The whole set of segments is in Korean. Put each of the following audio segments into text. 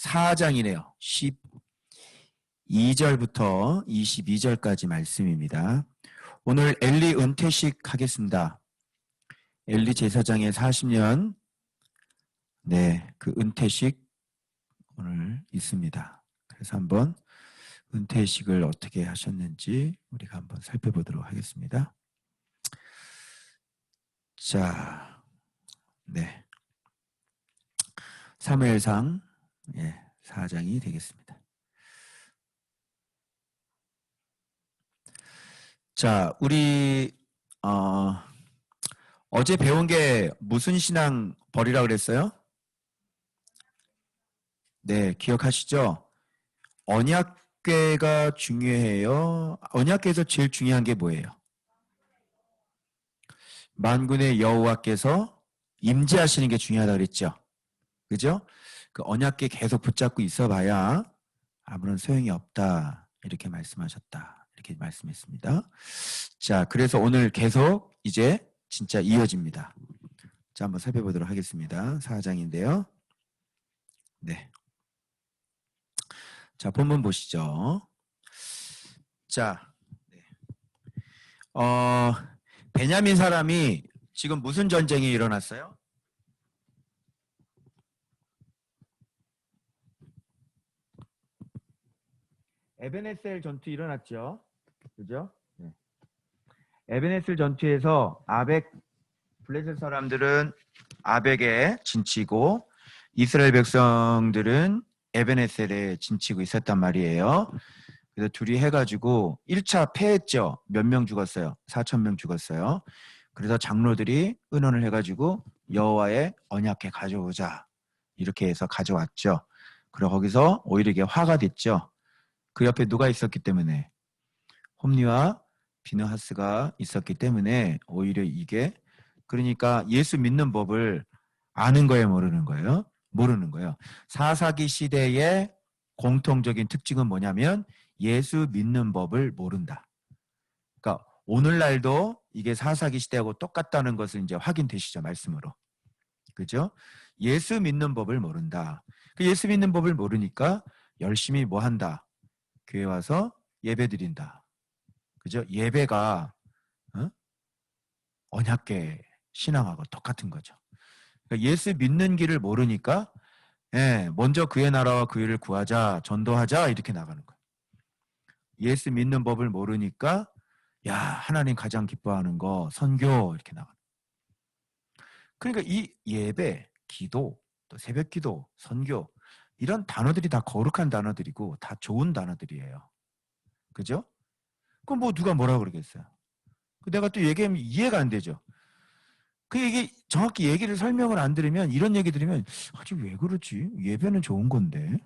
4장이네요. 12절부터 22절까지 말씀입니다. 오늘 엘리 은퇴식 하겠습니다. 엘리 제사장의 40년 그 은퇴식 오늘 있습니다. 그래서 한번 은퇴식을 어떻게 하셨는지 우리가 한번 살펴보도록 하겠습니다. 자, 사무엘상 4장이 되겠습니다. 자, 우리 어제 배운 게 무슨 신앙 버리라 그랬어요? 네, 기억하시죠? 언약궤가 중요해요. 언약궤에서 제일 중요한 게 뭐예요? 만군의 여호와께서 임재하시는 게 중요하다 그랬죠. 그죠? 그 언약궤 계속 붙잡고 있어봐야 아무런 소용이 없다. 이렇게 말씀하셨다. 이렇게 말씀했습니다. 자, 그래서 오늘 계속 이제 진짜 이어집니다. 자, 한번 살펴보도록 하겠습니다. 4장인데요. 자, 본문 보시죠. 자, 베냐민 사람이 지금 무슨 전쟁이 일어났어요? 에베네셀 전투 일어났죠. 그죠? 에베네셀 전투에서 블레셋 사람들은 아벡에 진치고 이스라엘 백성들은 에베네셀에 진치고 있었단 말이에요. 그래서 둘이 해가지고 1차 패했죠. 몇 명 죽었어요? 4,000명 죽었어요. 그래서 장로들이 의논을 해가지고 여호와의 언약궤 가져오자 이렇게 해서 가져왔죠. 그리고 거기서 오히려 이게 화가 됐죠. 그 옆에 누가 있었기 때문에? 홈리와 비느하스가 있었기 때문에 오히려 이게, 그러니까 예수 믿는 법을 아는 거예요, 모르는 거예요? 모르는 거예요. 사사기 시대의 공통적인 특징은 뭐냐면 예수 믿는 법을 모른다. 그러니까 오늘날도 이게 사사기 시대하고 똑같다는 것을 이제 확인되시죠, 말씀으로. 그죠? 예수 믿는 법을 모른다. 그 예수 믿는 법을 모르니까 열심히 뭐 한다? 교회 와서 예배 드린다. 그죠? 예배가 언약궤 신앙하고 똑같은 거죠. 그러니까 예수 믿는 길을 모르니까 먼저 그의 나라와 그 일을 구하자, 전도하자 이렇게 나가는 거예요. 예수 믿는 법을 모르니까 하나님 가장 기뻐하는 거 선교 이렇게 나가는 거예요. 그러니까 이 예배, 기도, 또 새벽 기도, 선교 이런 단어들이 다 거룩한 단어들이고 다 좋은 단어들이에요. 그죠? 그럼 뭐 누가 뭐라 그러겠어요? 내가 또 얘기하면 이해가 안 되죠. 그 얘기 정확히 얘기를 설명을 안 들으면, 이런 얘기 들으면 아직 왜 그러지? 예배는 좋은 건데.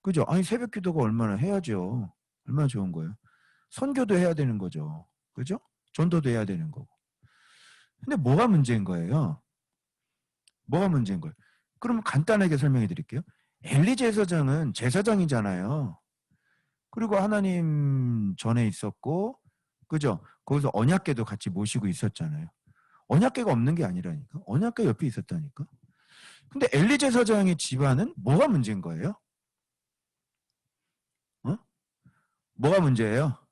그죠? 아니 새벽 기도가 얼마나 해야죠. 얼마나 좋은 거예요. 선교도 해야 되는 거죠. 그죠? 전도도 해야 되는 거고. 근데 뭐가 문제인 거예요? 뭐가 문제인 거예요? 그럼 간단하게 설명해 드릴게요. 엘리 제사장은 제사장이잖아요. 그리고 하나님 전에 있었고, 그죠? 거기서 언약궤도 같이 모시고 있었잖아요. 언약궤가 없는 게 아니라니까. 언약궤 옆에 있었다니까. 근데 엘리 제사장의 집안은 뭐가 문제인 거예요? 뭐가 문제예요?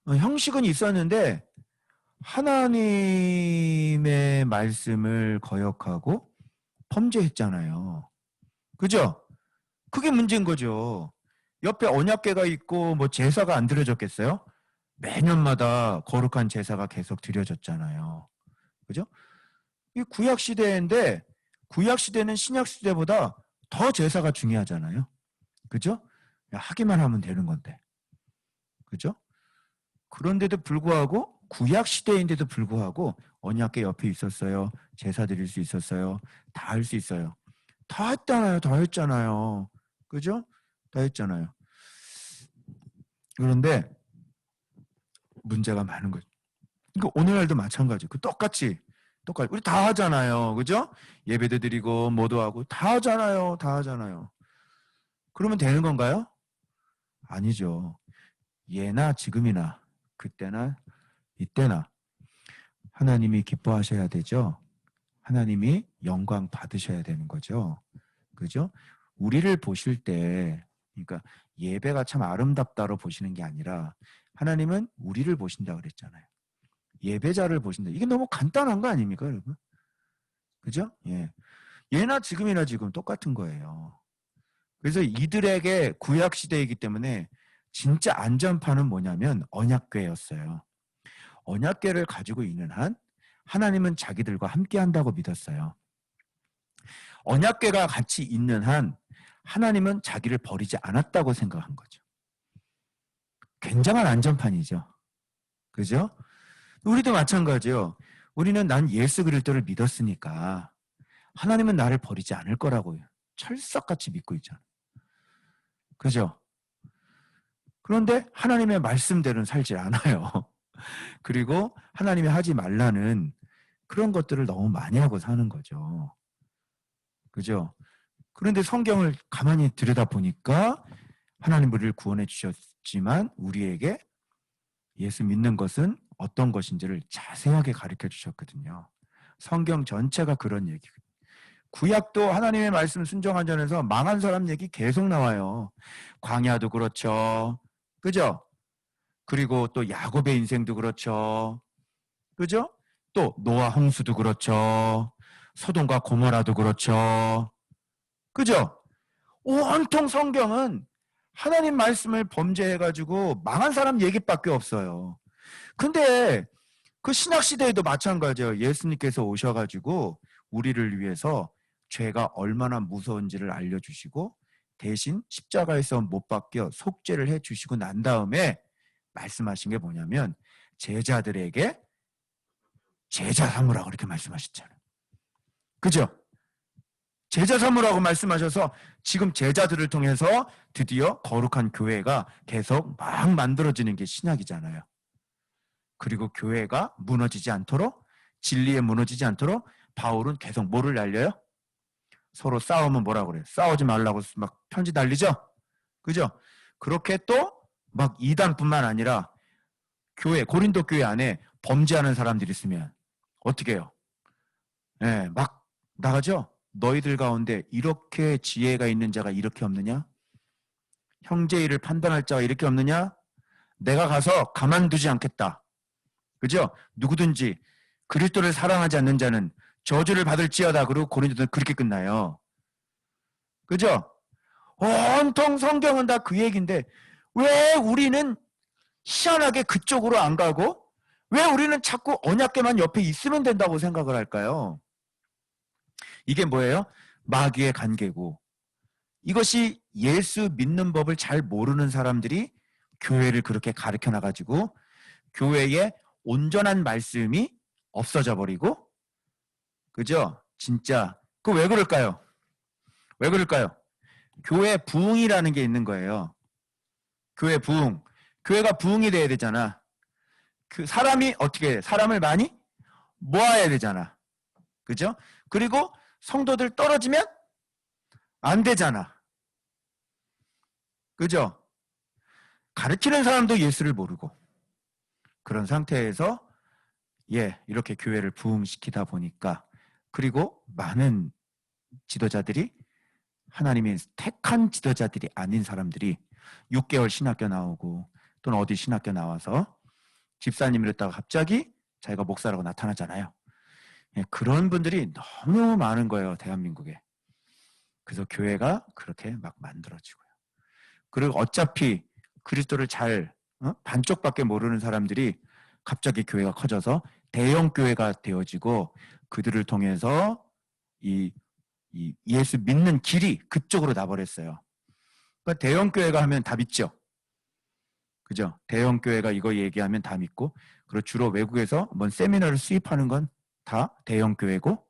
형식은 있었는데 하나님의 말씀을 거역하고 범죄했잖아요. 그죠? 그게 문제인 거죠. 옆에 언약궤가 있고 뭐 제사가 안 드려졌겠어요? 매년마다 거룩한 제사가 계속 드려졌잖아요. 그죠? 이 구약 시대인데 구약 시대는 신약 시대보다 더 제사가 중요하잖아요. 그죠? 하기만 하면 되는 건데. 그죠? 그런데도 불구하고 구약 시대인데도 불구하고 언약궤 옆에 있었어요. 제사 드릴 수 있었어요. 다 할 수 있어요. 다 했잖아요. 다 했잖아요. 그죠? 다 했잖아요. 그런데 문제가 많은 거죠. 그러니까 오늘날도 마찬가지. 똑같이 우리 다 하잖아요. 그죠? 예배도 드리고 뭐도 하고 다 하잖아요. 다 하잖아요. 그러면 되는 건가요? 아니죠. 예나 지금이나 그때나 이때나 하나님이 기뻐하셔야 되죠. 하나님이 영광 받으셔야 되는 거죠. 그죠? 우리를 보실 때, 그러니까 예배가 참 아름답다로 보시는 게 아니라 하나님은 우리를 보신다 그랬잖아요. 예배자를 보신다. 이게 너무 간단한 거 아닙니까, 여러분? 그죠? 예. 예나 지금이나 지금 똑같은 거예요. 그래서 이들에게 구약 시대이기 때문에 진짜 안전판은 뭐냐면 언약궤였어요. 언약궤를 가지고 있는 한 하나님은 자기들과 함께 한다고 믿었어요. 언약궤가 같이 있는 한 하나님은 자기를 버리지 않았다고 생각한 거죠. 굉장한 안전판이죠. 그죠? 우리도 마찬가지예요. 우리는 난 예수 그리스도를 믿었으니까 하나님은 나를 버리지 않을 거라고 철석같이 믿고 있잖아요. 그죠? 그런데 하나님의 말씀대로는 살지 않아요. 그리고 하나님이 하지 말라는 그런 것들을 너무 많이 하고 사는 거죠. 그죠? 그런데 성경을 가만히 들여다보니까 하나님 우리를 구원해 주셨지만 우리에게 예수 믿는 것은 어떤 것인지를 자세하게 가르쳐 주셨거든요. 성경 전체가 그런 얘기거든요. 구약도 하나님의 말씀 순종한 전에서 망한 사람 얘기 계속 나와요. 광야도 그렇죠. 그죠? 그리고 또 야곱의 인생도 그렇죠. 그죠? 또 노아 홍수도 그렇죠. 소돔과 고모라도 그렇죠. 그죠? 온통 성경은 하나님 말씀을 범죄해가지고 망한 사람 얘기밖에 없어요. 근데 그 신약시대에도 마찬가지예요. 예수님께서 오셔가지고 우리를 위해서 죄가 얼마나 무서운지를 알려주시고 대신 십자가에서 못 박혀 속죄를 해주시고 난 다음에 말씀하신 게 뭐냐면 제자들에게 제자 삼으라고 그렇게 말씀하셨잖아요. 그죠? 제자 삼으라고 말씀하셔서 지금 제자들을 통해서 드디어 거룩한 교회가 계속 막 만들어지는 게 신약이잖아요. 그리고 교회가 무너지지 않도록 진리에 무너지지 않도록 바울은 계속 뭐를 날려요? 서로 싸우면 뭐라고 그래요? 싸우지 말라고 막 편지 날리죠? 그죠? 그렇게 또 막 이단뿐만 아니라 교회, 고린도 교회 안에 범죄하는 사람들이 있으면 어떻게 해요? 예, 막 나가죠? 너희들 가운데 이렇게 지혜가 있는 자가 이렇게 없느냐? 형제 일을 판단할 자가 이렇게 없느냐? 내가 가서 가만두지 않겠다. 그죠? 누구든지 그리스도를 사랑하지 않는 자는 저주를 받을지어다. 그리고 고린도는 그렇게 끝나요. 그죠? 온통 성경은 다 그 얘기인데 왜 우리는 희한하게 그쪽으로 안 가고 왜 우리는 자꾸 언약궤만 옆에 있으면 된다고 생각을 할까요? 이게 뭐예요? 마귀의 관계고 이것이 예수 믿는 법을 잘 모르는 사람들이 교회를 그렇게 가르쳐 나가지고 교회에 온전한 말씀이 없어져 버리고 그죠? 진짜 그 왜 그럴까요? 왜 그럴까요? 교회 부흥이라는 게 있는 거예요. 교회 부흥. 교회가 부흥이 돼야 되잖아. 그 사람이 어떻게 해? 사람을 많이 모아야 되잖아. 그죠? 그리고 성도들 떨어지면 안 되잖아. 그죠? 가르치는 사람도 예수를 모르고 그런 상태에서 이렇게 교회를 부흥시키다 보니까 그리고 많은 지도자들이 하나님이 택한 지도자들이 아닌 사람들이 6개월 신학교 나오고 또는 어디 신학교 나와서 집사님이랬다가 갑자기 자기가 목사라고 나타나잖아요. 그런 분들이 너무 많은 거예요, 대한민국에. 그래서 교회가 그렇게 막 만들어지고요. 그리고 어차피 그리스도를 잘 반쪽밖에 모르는 사람들이 갑자기 교회가 커져서 대형 교회가 되어지고 그들을 통해서 이 예수 믿는 길이 그쪽으로 나버렸어요. 그러니까 대형 교회가 하면 다 믿죠. 그죠? 대형 교회가 이거 얘기하면 다 믿고 그리고 주로 외국에서 뭔 세미나를 수입하는 건 다 대형 교회고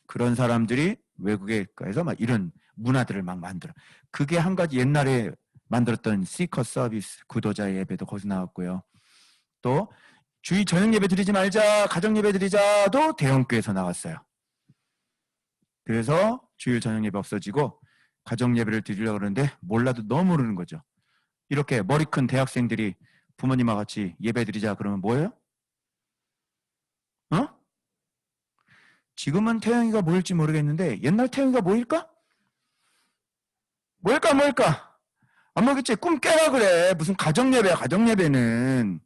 그런 사람들이 외국에 가서 막 이런 문화들을 막 만들어. 그게 한 가지 옛날에 만들었던 시커 서비스 구도자 예배도 거기서 나왔고요. 또 주일 저녁 예배 드리지 말자, 가정 예배 드리자도 대형 교회에서 나왔어요. 그래서 주일 저녁 예배 없어지고 가정 예배를 드리려고 그러는데 몰라도 너무 모르는 거죠. 이렇게 머리 큰 대학생들이 부모님과 같이 예배 드리자 그러면 뭐예요? 지금은 태영이가 뭐일지 모르겠는데 옛날 태영이가 뭐일까? 뭘까? 안 먹겠지? 꿈 깨라 그래. 무슨 가정예배야, 가정예배는.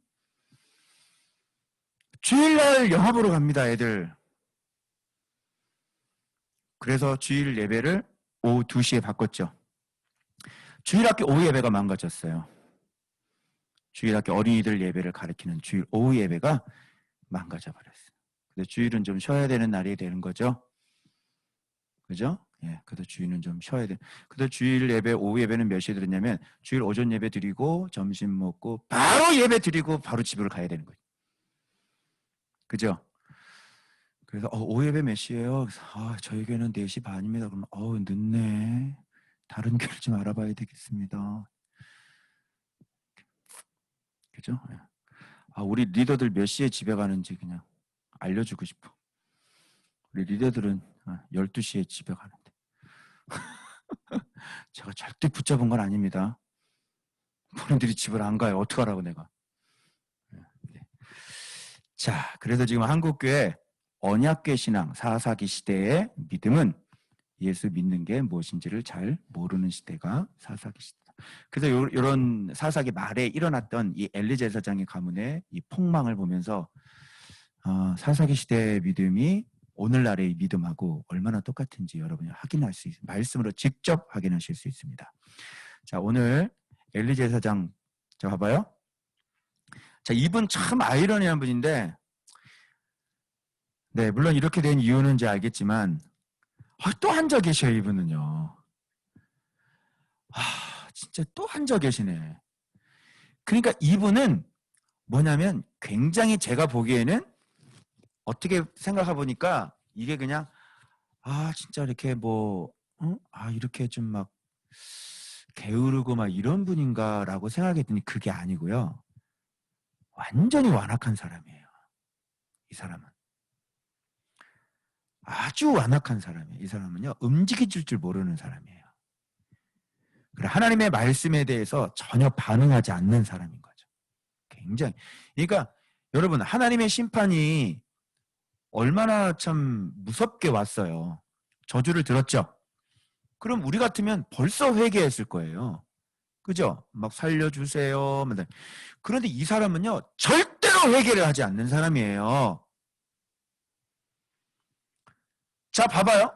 주일날 영화 보러 갑니다, 애들. 그래서 주일 예배를 오후 2시에 바꿨죠. 주일학교 오후 예배가 망가졌어요. 주일학교 어린이들 예배를 가리키는 주일 오후 예배가 망가져 버렸어요. 근데 주일은 좀 쉬어야 되는 날이 되는 거죠. 그죠? 예, 그래도 주일은 좀 쉬어야 돼. 근데 주일 예배, 오후 예배는 몇 시에 드렸냐면 주일 오전 예배 드리고 점심 먹고 바로 예배 드리고 바로 집으로 가야 되는 거예요. 그죠? 그래서 오후 예배 몇 시예요? 그래서 저희 교회는 4시 반입니다. 그러면 늦네. 다른 교회를 좀 알아봐야 되겠습니다. 그죠? 예. 우리 리더들 몇 시에 집에 가는지 그냥 알려주고 싶어. 우리 리더들은 12시에 집에 가는데. 제가 절대 붙잡은 건 아닙니다. 본인들이 집을 안 가요. 어떡하라고 내가. 자, 그래서 지금 한국교회 언약궤 신앙 4사기 시대의 믿음은 예수 믿는 게 무엇인지를 잘 모르는 시대가 4사기 시대다. 그래서 이런 4사기 말에 일어났던 이 엘리 제사장의 가문의 이 폭망을 보면서 4사기 시대의 믿음이 오늘날의 믿음하고 얼마나 똑같은지 여러분이 확인할 수 있습니다. 말씀으로 직접 확인하실 수 있습니다. 자, 오늘 엘리 제사장, 자 봐봐요. 자, 이분 참 아이러니한 분인데, 네, 물론 이렇게 된 이유는 이제 알겠지만, 또 앉아 계셔요, 이분은요. 진짜 또 앉아 계시네. 그러니까 이분은 뭐냐면 굉장히 제가 보기에는 어떻게 생각해 보니까 이게 그냥 진짜 이렇게 이렇게 좀 막 게으르고 막 이런 분인가라고 생각했더니 그게 아니고요. 완전히 완악한 사람이에요. 이 사람은. 아주 완악한 사람이에요. 이 사람은요. 움직일 줄 모르는 사람이에요. 그래, 하나님의 말씀에 대해서 전혀 반응하지 않는 사람인 거죠. 굉장히. 그러니까 여러분 하나님의 심판이 얼마나 참 무섭게 왔어요. 저주를 들었죠. 그럼 우리 같으면 벌써 회개했을 거예요. 그죠? 막 살려주세요. 그런데 이 사람은요. 절대로 회개를 하지 않는 사람이에요. 자, 봐봐요.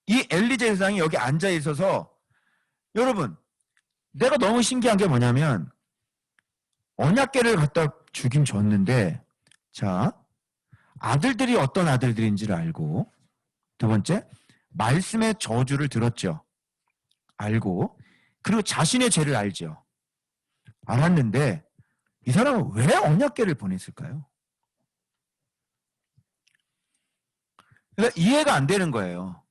이 엘리 제사장이 여기 앉아 있어서 여러분 내가 너무 신기한 게 뭐냐면 언약궤를 갖다 주긴 줬는데 자 아들들이 어떤 아들들인지를 알고 두 번째 말씀의 저주를 들었죠. 알고 그리고 자신의 죄를 알죠. 알았는데 이 사람은 왜 언약궤를 보냈을까요? 그러니까 이해가 안 되는 거예요.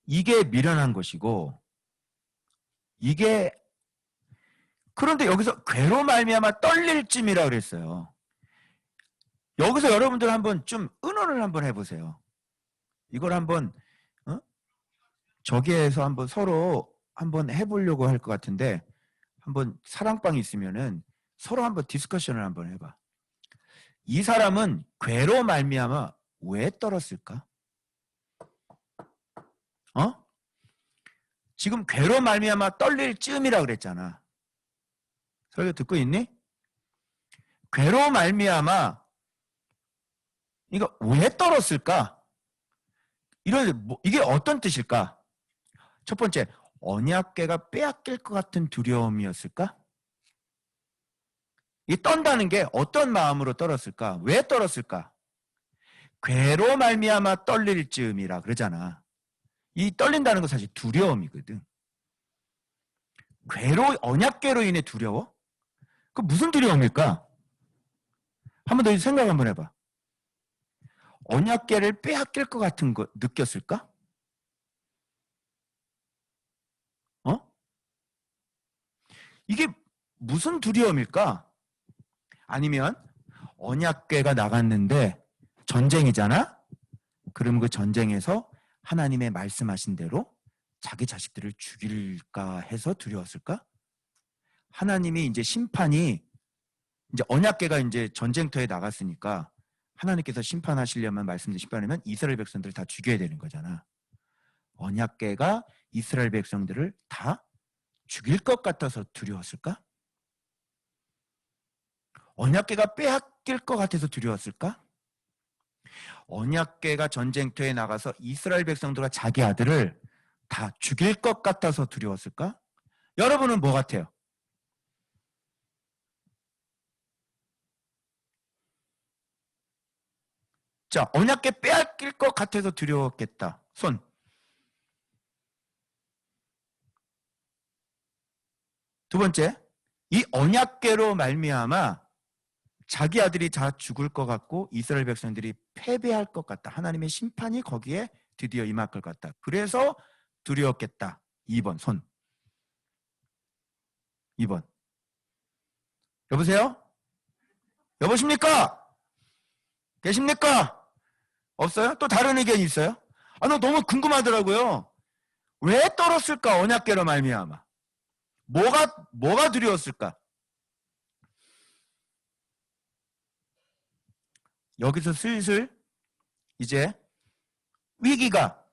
이게 미련한 것이고 이게 그런데 여기서 괴로 말미암아 떨릴 쯤이라 그랬어요. 여기서 여러분들 한번 좀 의논을 한번 해보세요. 이걸 한번 저기에서 한번 서로 한번 해보려고 할 것 같은데 한번 사랑방이 있으면은 서로 한번 디스커션을 한번 해봐. 이 사람은 괴로 말미암아 왜 떨었을까? 지금 괴로 말미암아 떨릴 쯤이라 그랬잖아. 설교 듣고 있니? 괴로 말미암아 이거 왜 떨었을까? 이게 어떤 뜻일까? 첫 번째, 언약궤가 빼앗길 것 같은 두려움이었을까? 이 떤다는 게 어떤 마음으로 떨었을까? 왜 떨었을까? 괴로 말미암아 떨릴 즈음이라 그러잖아. 이 떨린다는 건 사실 두려움이거든. 언약궤로 인해 두려워? 그 무슨 두려움일까? 한번 더 생각 한번 해봐. 언약궤를 빼앗길 것 같은 거 느꼈을까? 이게 무슨 두려움일까? 아니면 언약궤가 나갔는데 전쟁이잖아? 그럼 그 전쟁에서 하나님의 말씀하신 대로 자기 자식들을 죽일까 해서 두려웠을까? 하나님이 이제 심판이 이제 언약궤가 이제 전쟁터에 나갔으니까 하나님께서 심판하시려면 말씀드린 심판하면 이스라엘 백성들을 다 죽여야 되는 거잖아. 언약궤가 이스라엘 백성들을 다 죽일 것 같아서 두려웠을까? 언약궤가 빼앗길 것 같아서 두려웠을까? 언약궤가 전쟁터에 나가서 이스라엘 백성들과 자기 아들을 다 죽일 것 같아서 두려웠을까? 여러분은 뭐 같아요? 자, 언약궤 빼앗길 것 같아서 두려웠겠다. 손. 두 번째, 이 언약궤로 말미암아 자기 아들이 다 죽을 것 같고 이스라엘 백성들이 패배할 것 같다. 하나님의 심판이 거기에 드디어 임할 것 같다. 그래서 두려웠겠다. 2번 손. 2번. 여보세요? 여보십니까? 계십니까? 없어요? 또 다른 의견이 있어요? 나 너무 궁금하더라고요. 왜 떨었을까? 언약궤로 말미암아. 뭐가 두려웠을까? 여기서 슬슬 이제 위기가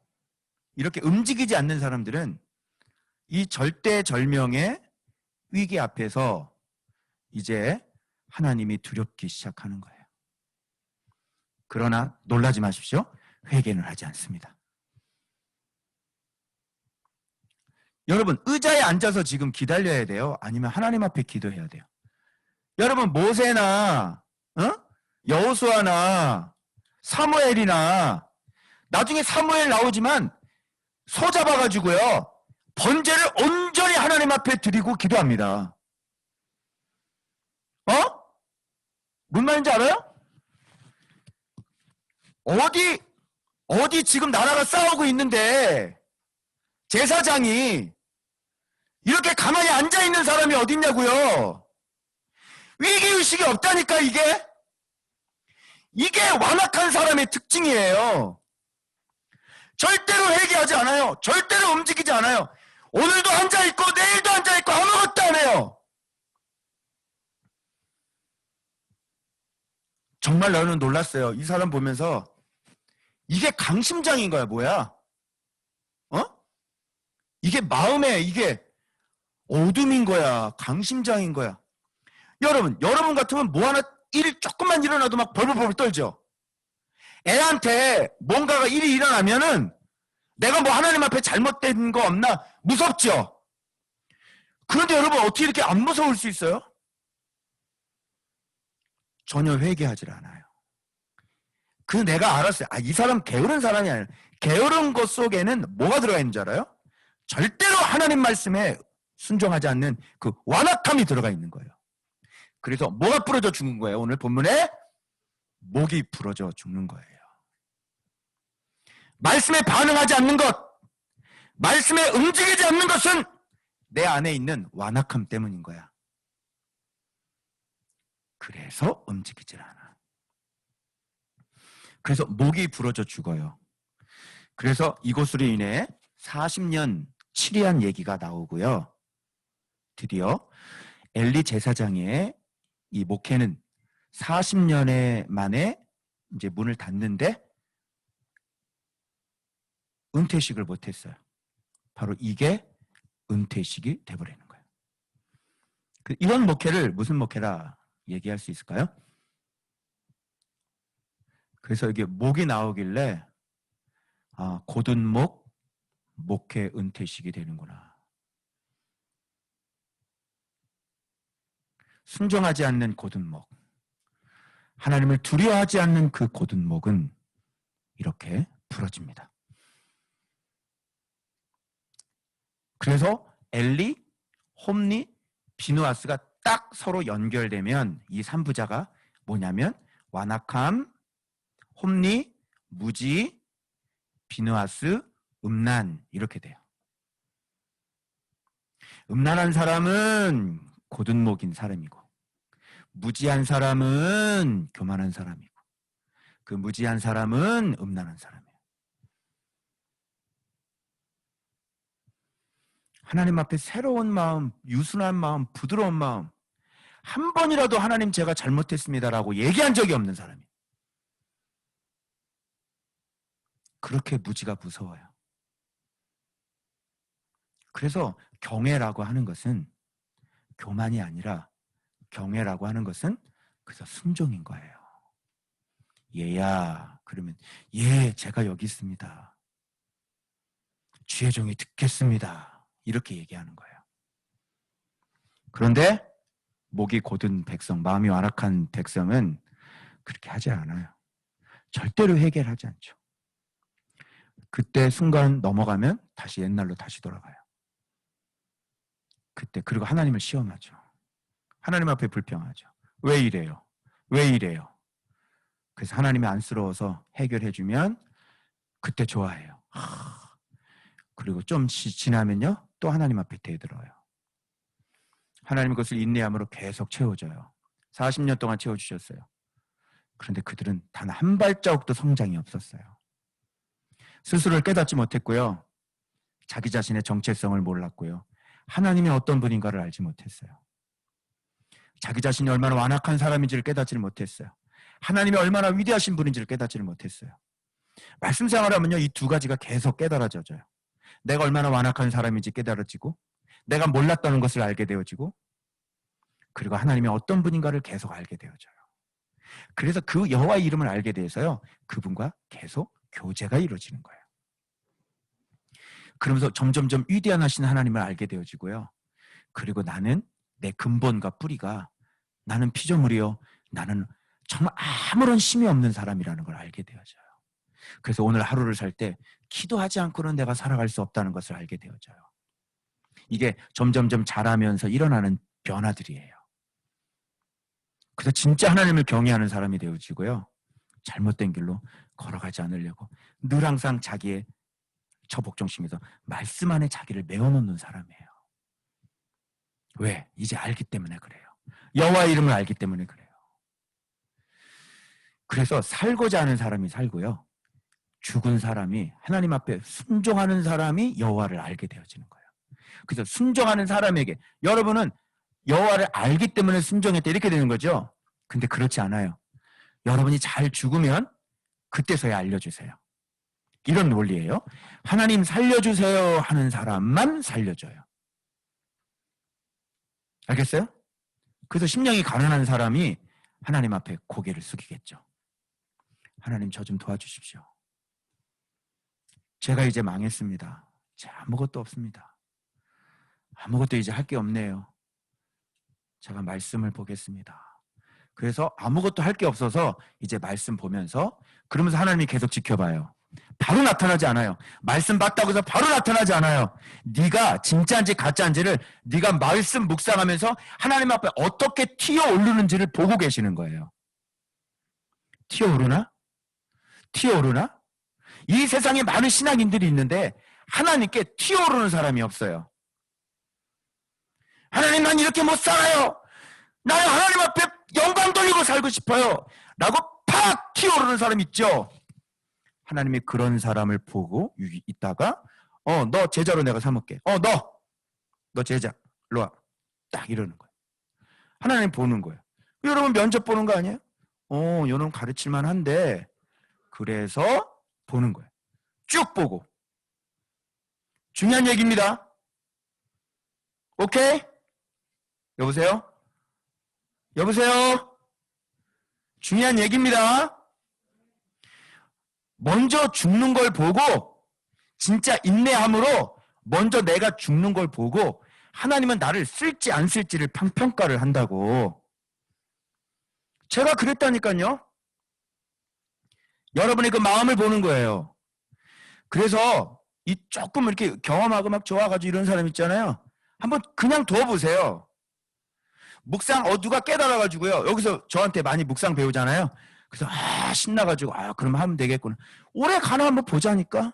이렇게 움직이지 않는 사람들은 이 절대절명의 위기 앞에서 이제 하나님이 두렵기 시작하는 거예요. 그러나 놀라지 마십시오. 회개는 하지 않습니다. 여러분, 의자에 앉아서 지금 기다려야 돼요? 아니면 하나님 앞에 기도해야 돼요? 여러분, 모세나 여호수아나 사무엘이나 나중에 사무엘 나오지만 소 잡아가지고요 번제를 온전히 하나님 앞에 드리고 기도합니다. 무슨 말인지 알아요? 어디 지금 나라가 싸우고 있는데 제사장이 이렇게 가만히 앉아있는 사람이 어딨냐고요. 위기의식이 없다니까. 이게 완악한 사람의 특징이에요. 절대로 회개하지 않아요. 절대로 움직이지 않아요. 오늘도 앉아있고 내일도 앉아있고 아무것도 안 해요. 정말 나는 놀랐어요. 이 사람 보면서 이게 강심장인 거야 뭐야? 이게 마음에 이게 어둠인 거야? 강심장인 거야? 여러분 같으면 뭐 하나 일 조금만 일어나도 막 벌벌벌 떨죠. 애한테 뭔가가 일이 일어나면은 내가 뭐 하나님 앞에 잘못된 거 없나 무섭죠. 그런데 여러분 어떻게 이렇게 안 무서울 수 있어요? 전혀 회개하지 않아요. 내가 알았어요. 이 사람 게으른 사람이 아니라 게으른 것 속에는 뭐가 들어가 있는 줄 알아요? 절대로 하나님 말씀에 순종하지 않는 그 완악함이 들어가 있는 거예요. 그래서 뭐가 부러져 죽는 거예요? 오늘 본문에 목이 부러져 죽는 거예요. 말씀에 반응하지 않는 것, 말씀에 움직이지 않는 것은 내 안에 있는 완악함 때문인 거야. 그래서 움직이질 않아. 그래서 목이 부러져 죽어요. 그래서 이것으로 인해 40년 치리한 얘기가 나오고요. 드디어 엘리 제사장의 이 목회는 40년에 만에 이제 문을 닫는데 은퇴식을 못했어요. 바로 이게 은퇴식이 돼버리는 거예요. 이런 목회를 무슨 목회라 얘기할 수 있을까요? 그래서 이게 목이 나오길래 곧은 목회 은퇴식이 되는구나. 순종하지 않는 곧은 목, 하나님을 두려워하지 않는 그 곧은 목은 이렇게 부러집니다. 그래서 엘리, 홈리, 비누아스가 딱 서로 연결되면 이 3부자가 뭐냐면 완악함, 홈리, 무지, 비누아스, 음란 이렇게 돼요. 음란한 사람은 곧은 목인 사람이고 무지한 사람은 교만한 사람이고 그 무지한 사람은 음란한 사람이에요. 하나님 앞에 새로운 마음, 유순한 마음, 부드러운 마음 한 번이라도 하나님 제가 잘못했습니다라고 얘기한 적이 없는 사람이에요. 그렇게 무지가 무서워요. 그래서 경외라고 하는 것은 교만이 아니라 경외라고 하는 것은 그래서 순종인 거예요. 얘야, 그러면 예, 제가 여기 있습니다. 주의 종이 듣겠습니다. 이렇게 얘기하는 거예요. 그런데 목이 곧은 백성, 마음이 완악한 백성은 그렇게 하지 않아요. 절대로 해결하지 않죠. 그때 순간 넘어가면 다시 옛날로 다시 돌아가요. 그때 그리고 하나님을 시험하죠. 하나님 앞에 불평하죠. 왜 이래요? 왜 이래요? 그래서 하나님이 안쓰러워서 해결해주면 그때 좋아해요. 그리고 좀 지나면요 또 하나님 앞에 대들어요. 하나님 그것을 인내함으로 계속 채워줘요. 40년 동안 채워주셨어요. 그런데 그들은 단 한 발자국도 성장이 없었어요. 스스로를 깨닫지 못했고요. 자기 자신의 정체성을 몰랐고요. 하나님이 어떤 분인가를 알지 못했어요. 자기 자신이 얼마나 완악한 사람인지를 깨닫지를 못했어요. 하나님이 얼마나 위대하신 분인지를 깨닫지를 못했어요. 말씀 생활하면요 이 두 가지가 계속 깨달아져요. 내가 얼마나 완악한 사람인지 깨달아지고 내가 몰랐다는 것을 알게 되어지고 그리고 하나님이 어떤 분인가를 계속 알게 되어져요. 그래서 그 여호와의 이름을 알게 돼서요 그분과 계속 교제가 이루어지는 거예요. 그러면서 점점점 위대한 하신 하나님을 알게 되어지고요. 그리고 나는 내 근본과 뿌리가 나는 피조물이요. 나는 정말 아무런 힘이 없는 사람이라는 걸 알게 되어져요. 그래서 오늘 하루를 살 때 기도하지 않고는 내가 살아갈 수 없다는 것을 알게 되어져요. 이게 점점점 자라면서 일어나는 변화들이에요. 그래서 진짜 하나님을 경외하는 사람이 되어지고요. 잘못된 길로 걸어가지 않으려고 늘 항상 자기의 처복중심에서 말씀 안에 자기를 메워놓는 사람이에요. 왜? 이제 알기 때문에 그래요. 여호와의 이름을 알기 때문에 그래요. 그래서 살고자 하는 사람이 살고요. 죽은 사람이 하나님 앞에 순종하는 사람이 여호와를 알게 되어지는 거예요. 그래서 순종하는 사람에게 여러분은 여호와를 알기 때문에 순종했다 이렇게 되는 거죠. 근데 그렇지 않아요. 여러분이 잘 죽으면 그때서야 알려주세요. 이런 논리예요. 하나님 살려주세요 하는 사람만 살려줘요. 알겠어요? 그래서 심령이 가난한 사람이 하나님 앞에 고개를 숙이겠죠. 하나님 저 좀 도와주십시오. 제가 이제 망했습니다. 아무것도 없습니다. 아무것도 이제 할 게 없네요. 제가 말씀을 보겠습니다. 그래서 아무것도 할 게 없어서 이제 말씀 보면서 그러면서 하나님이 계속 지켜봐요. 바로 나타나지 않아요. 말씀 봤다고 해서 바로 나타나지 않아요. 네가 진짜인지 가짜인지를 네가 말씀 묵상하면서 하나님 앞에 어떻게 튀어오르는지를 보고 계시는 거예요. 튀어오르나? 튀어오르나? 이 세상에 많은 신앙인들이 있는데 하나님께 튀어오르는 사람이 없어요. 하나님 난 이렇게 못 살아요. 나는 하나님 앞에 영광 돌리고 살고 싶어요. 라고 팍 튀어오르는 사람 있죠. 하나님이 그런 사람을 보고 있다가 너 제자로 내가 삼을게. 너 제자. 일로 와. 딱 이러는 거예요. 하나님 보는 거예요. 여러분 면접 보는 거 아니에요? 여러분 가르칠만 한데 그래서 보는 거예요. 쭉 보고. 중요한 얘기입니다. 오케이? 여보세요? 여보세요? 중요한 얘기입니다. 먼저 죽는 걸 보고 진짜 인내함으로 먼저 내가 죽는 걸 보고 하나님은 나를 쓸지 안 쓸지를 평가를 한다고. 제가 그랬다니까요. 여러분의 그 마음을 보는 거예요. 그래서 이 조금 이렇게 경험하고 막 좋아가지고 이런 사람 있잖아요. 한번 그냥 둬보세요. 묵상 누가 깨달아가지고요. 여기서 저한테 많이 묵상 배우잖아요. 그래서 신나가지고 그럼 하면 되겠구나. 오래 가나 한번 보자니까.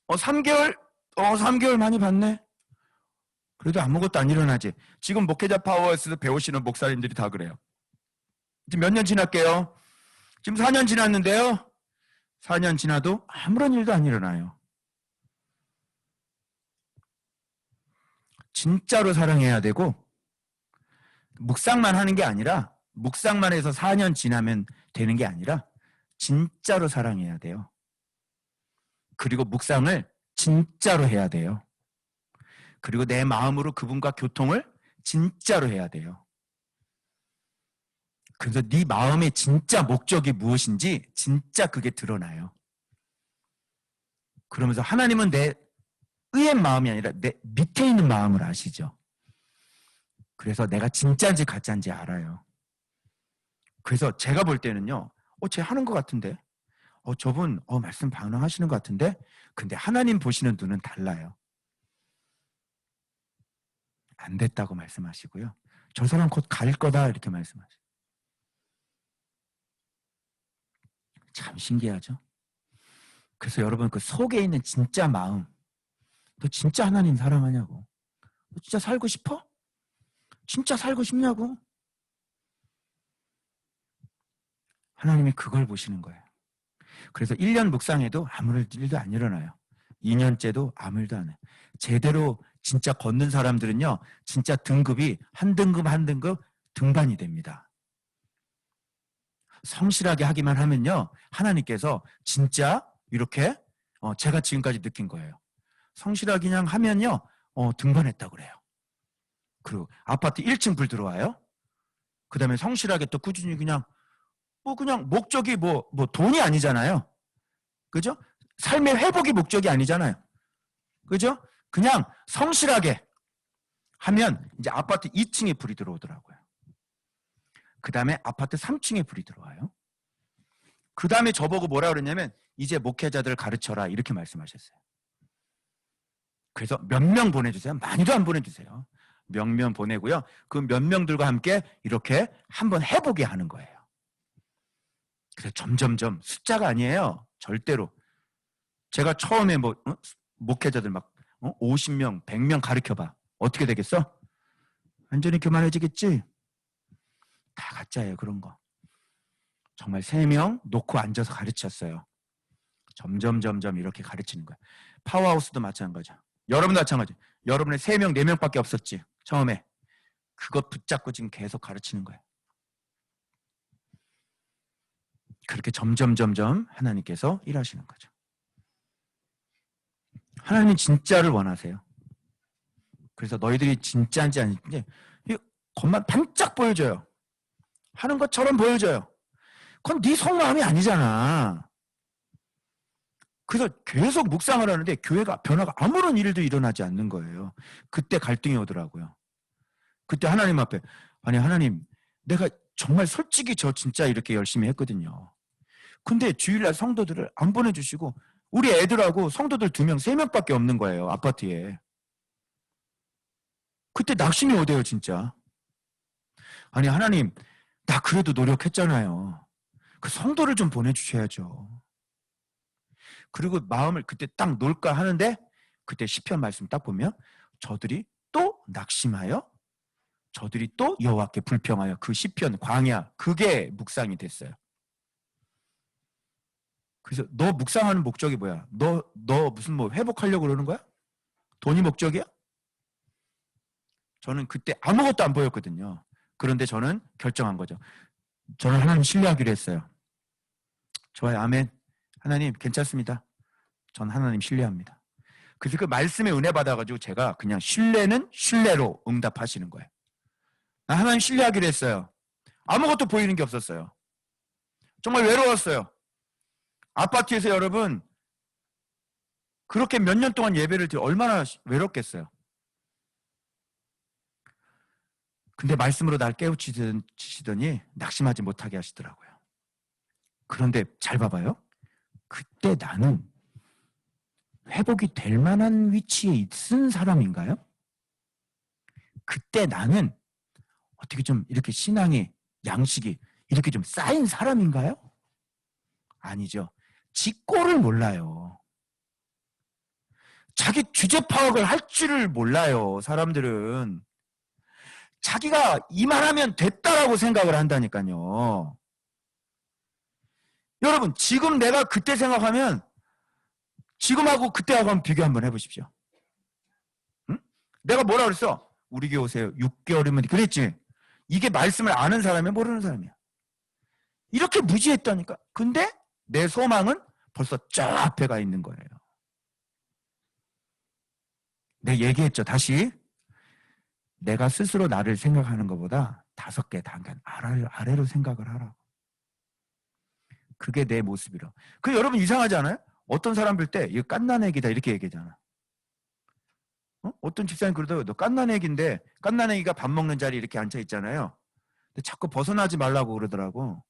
3개월? 3개월 많이 봤네. 그래도 아무것도 안 일어나지. 지금 목회자 파워에서 배우시는 목사님들이 다 그래요. 지금 몇 년 지났게요? 지금 4년 지났는데요. 4년 지나도 아무런 일도 안 일어나요. 진짜로 사랑해야 되고 묵상만 하는 게 아니라 묵상만 해서 4년 지나면 되는 게 아니라 진짜로 사랑해야 돼요. 그리고 묵상을 진짜로 해야 돼요. 그리고 내 마음으로 그분과 교통을 진짜로 해야 돼요. 그래서 네 마음의 진짜 목적이 무엇인지 진짜 그게 드러나요. 그러면서 하나님은 내 의의 마음이 아니라 내 밑에 있는 마음을 아시죠. 그래서 내가 진짜인지 가짜인지 알아요. 그래서 제가 볼 때는요. 쟤 하는 것 같은데. 저분 말씀 반응하시는 것 같은데. 근데 하나님 보시는 눈은 달라요. 안 됐다고 말씀하시고요. 저 사람 곧 갈 거다 이렇게 말씀하시고. 참 신기하죠. 그래서 여러분 그 속에 있는 진짜 마음, 너 진짜 하나님 사랑하냐고? 너 진짜 살고 싶어? 진짜 살고 싶냐고? 하나님이 그걸 보시는 거예요. 그래서 1년 묵상해도 아무 일도 안 일어나요. 2년째도 아무 일도 안 해요. 제대로 진짜 걷는 사람들은요. 진짜 등급이 한 등급 한 등급 등반이 됩니다. 성실하게 하기만 하면요. 하나님께서 진짜 이렇게 제가 지금까지 느낀 거예요. 성실하게 그냥 하면요. 등반했다고 그래요. 그리고 아파트 1층 불 들어와요. 그 다음에 성실하게 또 꾸준히 그냥 목적이 돈이 아니잖아요. 그죠? 삶의 회복이 목적이 아니잖아요. 그죠? 그냥 성실하게 하면 이제 아파트 2층에 불이 들어오더라고요. 그 다음에 아파트 3층에 불이 들어와요. 그 다음에 저보고 뭐라 그러냐면 이제 목회자들 가르쳐라 이렇게 말씀하셨어요. 그래서 몇 명 보내주세요. 많이도 안 보내주세요. 몇 명 보내고요. 그 몇 명들과 함께 이렇게 한번 해보게 하는 거예요. 그래서 점점점 숫자가 아니에요. 절대로. 제가 처음에 목회자들 막 50명, 100명 가르쳐봐. 어떻게 되겠어? 완전히 교만해지겠지? 다 가짜예요. 그런 거. 정말 3명 놓고 앉아서 가르쳤어요. 점점 이렇게 가르치는 거예요. 파워하우스도 마찬가지죠. 여러분도 마찬가지. 여러분의 3명, 4명밖에 없었지. 처음에. 그것 붙잡고 지금 계속 가르치는 거예요. 그렇게 점점 하나님께서 일하시는 거죠. 하나님은 진짜를 원하세요. 그래서 너희들이 진짜인지 아닌지 겉만 반짝 보여줘요. 하는 것처럼 보여줘요. 그건 네 속마음이 아니잖아. 그래서 계속 묵상을 하는데 교회가 변화가 아무런 일도 일어나지 않는 거예요. 그때 갈등이 오더라고요. 그때 하나님 앞에 아니 하나님 내가 정말 솔직히 저 진짜 이렇게 열심히 했거든요. 근데 주일날 성도들을 안 보내주시고 우리 애들하고 성도들 2명, 3명밖에 없는 거예요. 아파트에. 그때 낙심이 오대요 진짜. 아니 하나님 나 그래도 노력했잖아요. 그 성도를 좀 보내주셔야죠. 그리고 마음을 그때 딱 놓을까 하는데 그때 시편 말씀 딱 보면 저들이 또 낙심하여 저들이 또 여호와께 불평하여 그 시편 광야 그게 묵상이 됐어요. 그래서 너 묵상하는 목적이 뭐야? 너 무슨 회복하려고 그러는 거야? 돈이 목적이야? 저는 그때 아무것도 안 보였거든요. 그런데 저는 결정한 거죠. 저는 하나님 신뢰하기로 했어요. 좋아요. 아멘. 하나님 괜찮습니다. 전 하나님 신뢰합니다. 그래서 그 말씀에 은혜 받아가지고 제가 그냥 신뢰는 신뢰로 응답하시는 거예요. 나 하나님 신뢰하기로 했어요. 아무것도 보이는 게 없었어요. 정말 외로웠어요. 아파트에서 여러분 그렇게 몇 년 동안 예배를 드려 얼마나 외롭겠어요. 근데 말씀으로 날 깨우치시더니 낙심하지 못하게 하시더라고요. 그런데 잘 봐봐요. 그때 나는 회복이 될 만한 위치에 있은 사람인가요? 그때 나는 어떻게 좀 이렇게 신앙의 양식이 이렇게 좀 쌓인 사람인가요? 아니죠. 지 꼴을 몰라요. 자기 주제 파악을 할 줄을 몰라요. 사람들은. 자기가 이만하면 됐다라고 생각을 한다니까요. 여러분 지금 내가 그때 생각하면 지금하고 그때하고 한번 비교 한번 해보십시오. 응? 내가 뭐라 그랬어? 우리 교회 오세요. 6개월이면 그랬지. 이게 말씀을 아는 사람이야 모르는 사람이야. 이렇게 무지했다니까. 근데 내 소망은 벌써 저 앞에 가 있는 거예요. 내가 얘기했죠. 다시. 내가 스스로 나를 생각하는 것보다 5개 단계 아래로 생각을 하라고. 그게 내 모습이라. 그 여러분 이상하지 않아요? 어떤 사람 볼 때 이거 깐난애기다 이렇게 얘기하잖아. 어떤 집사님 그러더라고요. 너 깐난애기인데 깐난애기가 밥 먹는 자리에 이렇게 앉아 있잖아요. 근데 자꾸 벗어나지 말라고 그러더라고.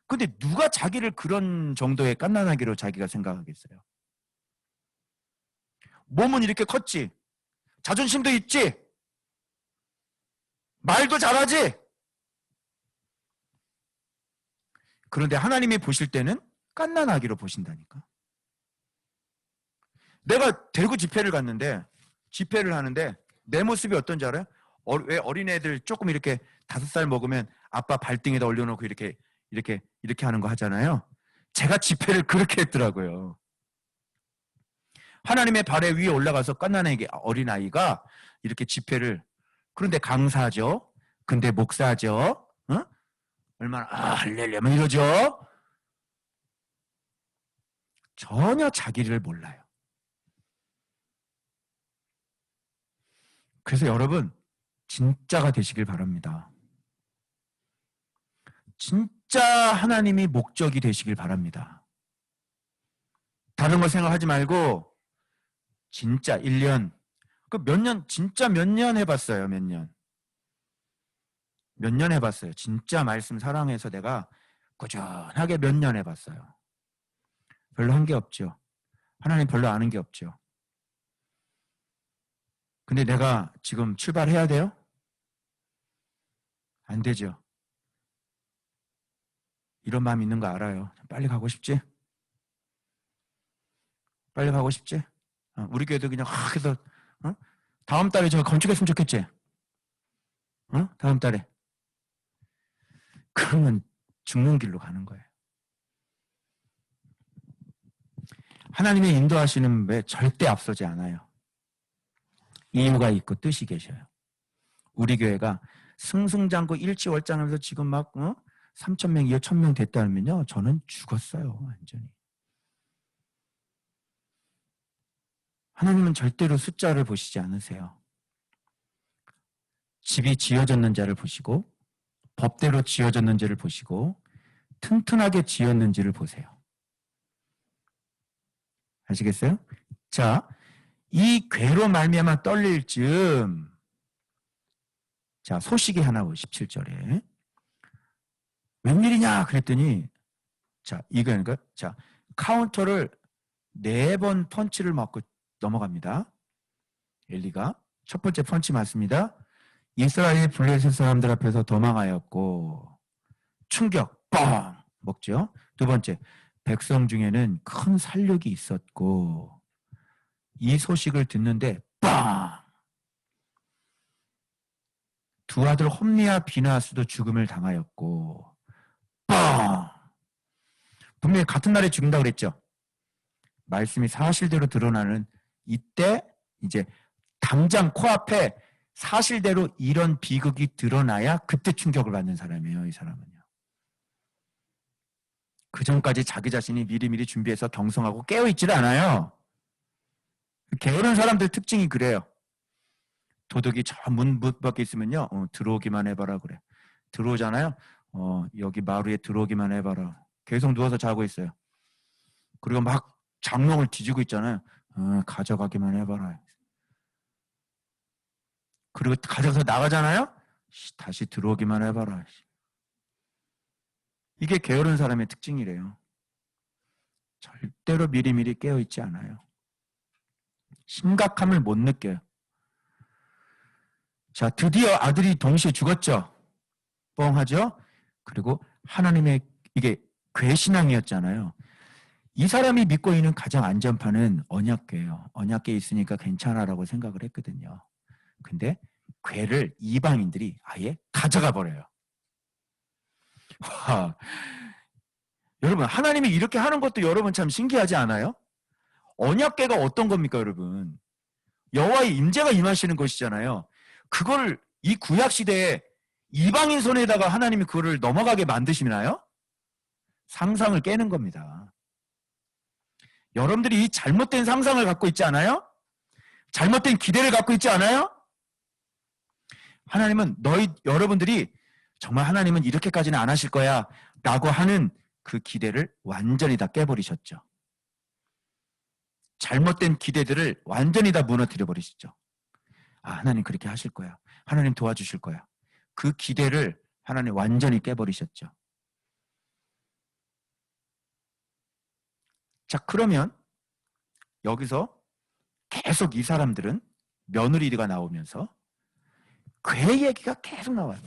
근데 누가 자기를 그런 정도의 깐난아기로 자기가 생각하겠어요? 몸은 이렇게 컸지. 자존심도 있지. 말도 잘하지. 그런데 하나님이 보실 때는 깐난아기로 보신다니까. 내가 대구 집회를 갔는데 집회를 하는데 내 모습이 어떤지 알아요? 왜 어린애들 조금 이렇게 5살 먹으면 아빠 발등에다 올려놓고 이렇게 하는 거 하잖아요. 제가 집회를 그렇게 했더라고요. 하나님의 발에 위에 올라가서 깐난애기 어린아이가 이렇게 집회를. 그런데 강사죠. 근데 목사죠. 얼마나 할렐루야 이러죠. 전혀 자기를 몰라요. 그래서 여러분 진짜가 되시길 바랍니다. 진짜 하나님이 목적이 되시길 바랍니다. 다른 거 생각하지 말고 진짜 1년, 진짜 몇 년 해봤어요. 몇 년 해봤어요. 진짜 말씀 사랑해서 내가 꾸준하게 몇 년 해봤어요. 별로 한 게 없죠. 하나님 별로 아는 게 없죠. 근데 내가 지금 출발해야 돼요? 안 되죠. 이런 마음 있는 거 알아요. 빨리 가고 싶지? 빨리 가고 싶지? 우리 교회도 그냥 확 해서 다음 달에 저 건축했으면 좋겠지? 다음 달에. 그러면 죽는 길로 가는 거예요. 하나님의 인도하시는 배 절대 앞서지 않아요. 이유가 있고 뜻이 계셔요. 우리 교회가 승승장구 일치월장하면서 지금 막 3,000명, 2,000명 됐다면요. 저는 죽었어요. 완전히. 하나님은 절대로 숫자를 보시지 않으세요. 집이 지어졌는지를 보시고 법대로 지어졌는지를 보시고 튼튼하게 지었는지를 보세요. 아시겠어요? 자, 이 괴로 말미암아 떨릴 즈음, 자, 소식이 하나 17절에 웬일이냐 그랬더니, 자, 이거니까, 자, 카운터를 4번 펀치를 맞고 넘어갑니다. 엘리가 첫 번째 펀치 맞습니다. 이스라엘 블레셋 사람들 앞에서 도망하였고 충격 뻥 먹죠. 두 번째, 백성 중에는 큰 살육이 있었고 이 소식을 듣는데 빵! 두 아들 홈리와 비나스도 죽음을 당하였고 빵! 분명히 같은 날에 죽는다 그랬죠. 말씀이 사실대로 드러나는 이때 이제 당장 코앞에 사실대로 이런 비극이 드러나야 그때 충격을 받는 사람이에요. 이 사람은요. 그 전까지 자기 자신이 미리미리 준비해서 경성하고 깨어있질 않아요. 게으른 사람들 특징이 그래요. 도둑이 저 문 밖에 있으면요. 들어오기만 해봐라 그래. 들어오잖아요. 여기 마루에 들어오기만 해봐라. 계속 누워서 자고 있어요. 그리고 막 장롱을 뒤지고 있잖아요. 가져가기만 해봐라. 그리고 가져서 나가잖아요. 다시 들어오기만 해봐라. 이게 게으른 사람의 특징이래요. 절대로 미리미리 깨어있지 않아요. 심각함을 못 느껴요. 자, 드디어 아들이 동시에 죽었죠. 뻥하죠. 그리고 하나님의 이게 괴신앙이었잖아요. 이 사람이 믿고 있는 가장 안전판은 언약궤예요. 언약궤 있으니까 괜찮아라고 생각을 했거든요. 근데 궤를 이방인들이 아예 가져가 버려요. 와, 여러분 하나님이 이렇게 하는 것도 여러분 참 신기하지 않아요? 언약궤가 어떤 겁니까 여러분? 여호와의 임재가 임하시는 것이잖아요. 그걸 이 구약 시대에 이방인 손에다가 하나님이 그거를 넘어가게 만드시나요? 상상을 깨는 겁니다. 여러분들이 잘못된 상상을 갖고 있지 않아요? 잘못된 기대를 갖고 있지 않아요? 하나님은 여러분들이 정말 하나님은 이렇게까지는 안 하실 거야 라고 하는 그 기대를 완전히 다 깨버리셨죠. 잘못된 기대들을 완전히 다 무너뜨려 버리시죠. 아, 하나님 그렇게 하실 거야. 하나님 도와주실 거야. 그 기대를 하나님 완전히 깨버리셨죠. 자, 그러면 여기서 계속 이 사람들은 며느리가 나오면서 괴 얘기가 계속 나와요.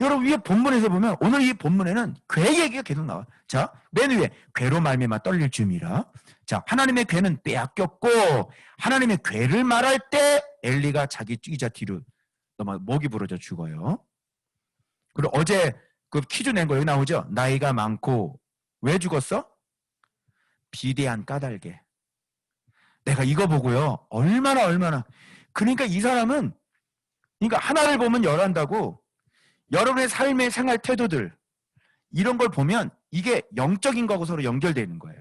여러분 위에 본문에서 보면 오늘 이 본문에는 괴 얘기가 계속 나와. 자, 맨 위에 괴로 말미암아 떨릴 줌이라. 자, 하나님의 괴는 빼앗겼고 하나님의 괴를 말할 때 엘리가 자기 뛰자 뒤로 넘어 목이 부러져 죽어요. 그리고 어제 그 퀴즈 낸 거 여기 나오죠. 나이가 많고 왜 죽었어? 비대한 까닭에. 내가 이거 보고요. 얼마나 그러니까 이 사람은 그러니까 하나를 보면 열한다고 여러분의 삶의 생활 태도들 이런 걸 보면 이게 영적인 거하고 서로 연결되는 거예요.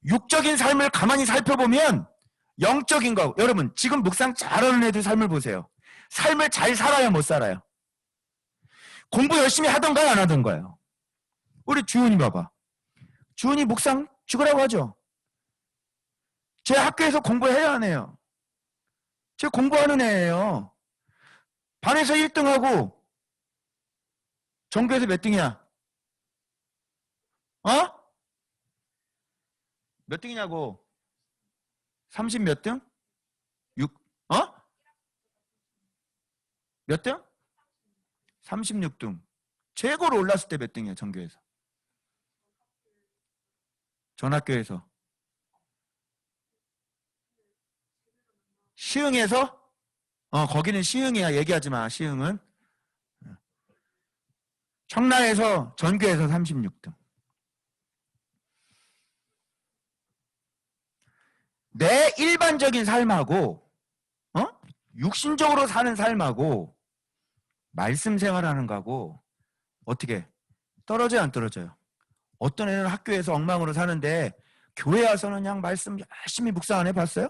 육적인 삶을 가만히 살펴보면 영적인 거. 여러분 지금 묵상 잘하는 애들 삶을 보세요. 삶을 잘 살아요, 못 살아요? 공부 열심히 하던가요, 안 하던가요? 우리 주은이 봐봐. 주은이 묵상 죽으라고 하죠. 제 학교에서 공부해야 하네요. 제 공부하는 애예요. 반에서 1등하고 전교에서 몇 등이야? 어? 몇 등이냐고? 30 몇 등? 6? 어? 몇 등? 36등. 최고로 올랐을 때 몇 등이야, 전교에서? 전학교에서? 시흥에서? 거기는 시흥이야. 얘기하지 마, 시흥은. 청라에서, 전교에서 36등. 내 일반적인 삶하고, 육신적으로 사는 삶하고, 말씀 생활하는 거하고, 어떻게? 떨어져요, 안 떨어져요? 어떤 애는 학교에서 엉망으로 사는데, 교회 와서는 그냥 말씀 열심히 묵상 안 해봤어요?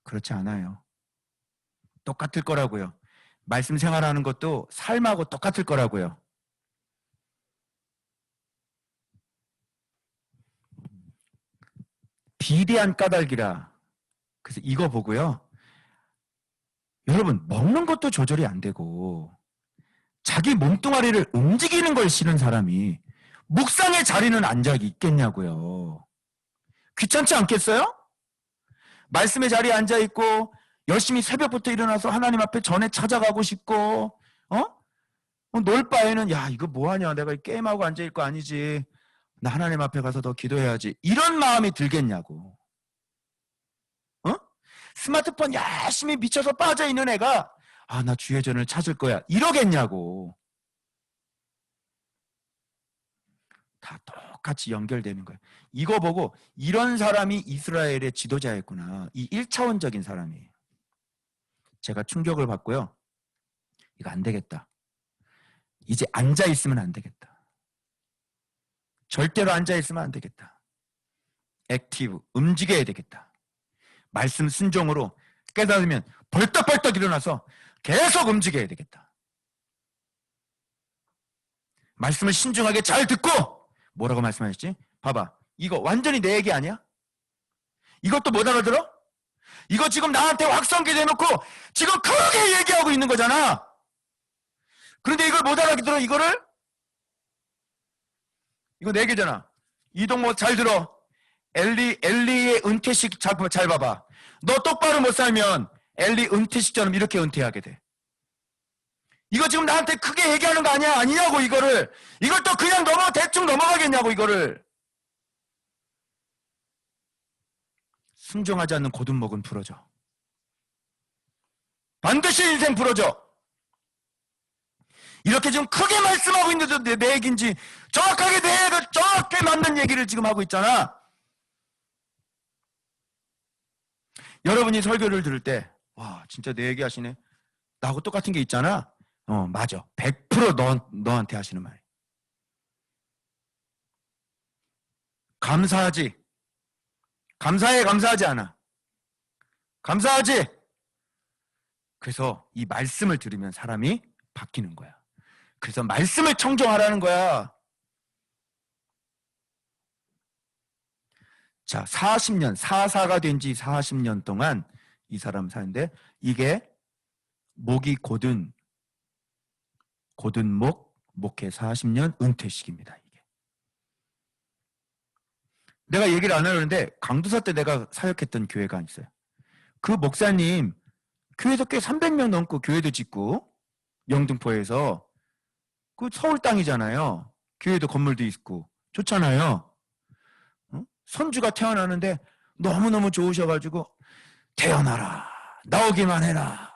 그렇지 않아요. 똑같을 거라고요. 말씀 생활하는 것도 삶하고 똑같을 거라고요. 비대한 까닭이라. 그래서 이거 보고요. 여러분 먹는 것도 조절이 안 되고 자기 몸뚱아리를 움직이는 걸 싫은 사람이 묵상의 자리는 앉아 있겠냐고요. 귀찮지 않겠어요? 말씀의 자리에 앉아 있고 열심히 새벽부터 일어나서 하나님 앞에 전에 찾아가고 싶고 놀 바에는 야 이거 뭐하냐 내가 게임하고 앉아 있고 아니지 나 하나님 앞에 가서 더 기도해야지 이런 마음이 들겠냐고. 스마트폰 열심히 미쳐서 빠져있는 애가 아 나 주의 전을 찾을 거야 이러겠냐고. 다 똑같이 연결되는 거예요. 이거 보고 이런 사람이 이스라엘의 지도자였구나. 이 1차원적인 사람이에요. 제가 충격을 받고요. 이거 안 되겠다. 이제 앉아있으면 안 되겠다. 절대로 앉아있으면 안 되겠다. 액티브, 움직여야 되겠다. 말씀 순종으로 깨달으면 벌떡벌떡 일어나서 계속 움직여야 되겠다. 말씀을 신중하게 잘 듣고 뭐라고 말씀하셨지? 봐봐. 이거 완전히 내 얘기 아니야? 이것도 못 알아들어? 이거 지금 나한테 확성기 대놓고 지금 크게 얘기하고 있는 거잖아. 그런데 이걸 못 알아들어 이거를? 이거 내 얘기잖아. 이동모 잘 들어. 엘리의 은퇴식 잘 봐봐. 너 똑바로 못 살면 엘리 은퇴식처럼 이렇게 은퇴하게 돼. 이거 지금 나한테 크게 얘기하는 거 아니야? 아니냐고 이거를. 이걸 또 그냥 대충 넘어가겠냐고 이거를. 순종하지 않는 고든목은 부러져. 반드시 인생 부러져. 이렇게 지금 크게 말씀하고 있는데 내 얘기인지 정확하게 내가 정확하게 맞는 얘기를 지금 하고 있잖아. 여러분이 설교를 들을 때 와 진짜 내 얘기 하시네. 나하고 똑같은 게 있잖아. 맞아. 100% 너한테 하시는 말. 감사하지. 감사해, 감사하지 않아. 감사하지. 그래서 이 말씀을 들으면 사람이 바뀌는 거야. 그래서 말씀을 청정하라는 거야. 자, 40년, 사사가 된 지 40년 동안 이 사람 사는데, 이게 목이 곧은 목회 40년 은퇴식입니다. 이게. 내가 얘기를 안 하려는데 강두사 때 내가 사역했던 교회가 있어요. 그 목사님 교회도 꽤 300명 넘고 교회도 짓고 영등포에서 그 서울 땅이잖아요. 교회도 건물도 있고 좋잖아요. 손주가 태어나는데 너무너무 좋으셔가지고 태어나라, 나오기만 해라,